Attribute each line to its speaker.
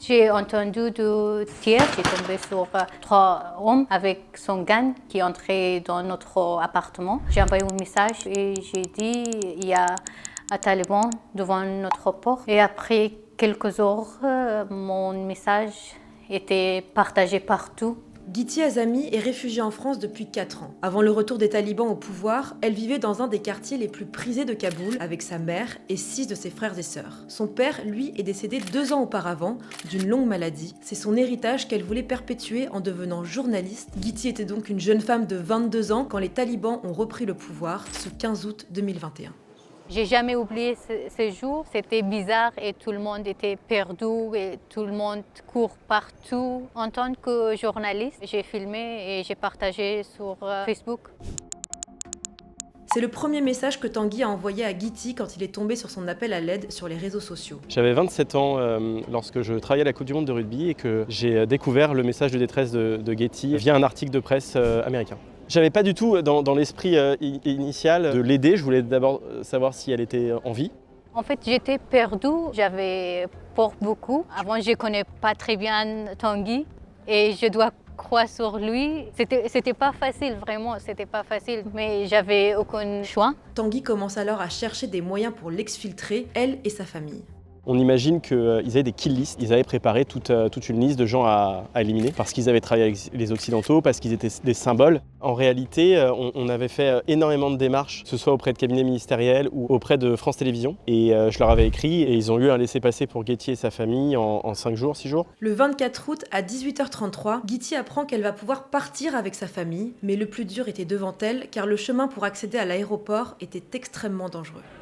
Speaker 1: J'ai entendu du tir, j'ai tombé sur trois hommes avec son gun qui entraient dans notre appartement. J'ai envoyé un message et j'ai dit il y a un taliban devant notre porte. Et après quelques heures, mon message était partagé partout.
Speaker 2: Giti Azami est réfugiée en France depuis 4 ans. Avant le retour des talibans au pouvoir, elle vivait dans un des quartiers les plus prisés de Kaboul avec sa mère et 6 de ses frères et sœurs. Son père, lui, est décédé 2 ans auparavant d'une longue maladie. C'est son héritage qu'elle voulait perpétuer en devenant journaliste. Giti était donc une jeune femme de 22 ans quand les talibans ont repris le pouvoir ce 15 août 2021.
Speaker 1: J'ai jamais oublié ce jour. C'était bizarre et tout le monde était perdu et tout le monde court partout. En tant que journaliste, j'ai filmé et j'ai partagé sur Facebook.
Speaker 2: C'est le premier message que Tanguy a envoyé à Giti quand il est tombé sur son appel à l'aide sur les réseaux sociaux.
Speaker 3: J'avais 27 ans lorsque je travaillais à la Coupe du Monde de rugby et que j'ai découvert le message de détresse de Getty via un article de presse américain. J'avais pas du tout dans l'esprit initial de l'aider, je voulais d'abord savoir si elle était en vie.
Speaker 1: En fait, j'étais perdue, j'avais peur beaucoup. Avant, je ne connais pas très bien Tanguy et je dois croire sur lui. C'était pas facile, vraiment, c'était pas facile, mais j'avais aucun choix.
Speaker 2: Tanguy commence alors à chercher des moyens pour l'exfiltrer, elle et sa famille.
Speaker 3: On imagine qu'ils avaient des kill lists, ils avaient préparé toute une liste de gens à éliminer parce qu'ils avaient travaillé avec les Occidentaux, parce qu'ils étaient des symboles. En réalité, on avait fait énormément de démarches, que ce soit auprès de cabinets ministériels ou auprès de France Télévisions. Et je leur avais écrit et ils ont eu un laissez-passer pour Getty et sa famille en 5 jours, 6 jours.
Speaker 2: Le 24 août à 18h33, Getty apprend qu'elle va pouvoir partir avec sa famille, mais le plus dur était devant elle car le chemin pour accéder à l'aéroport était extrêmement dangereux.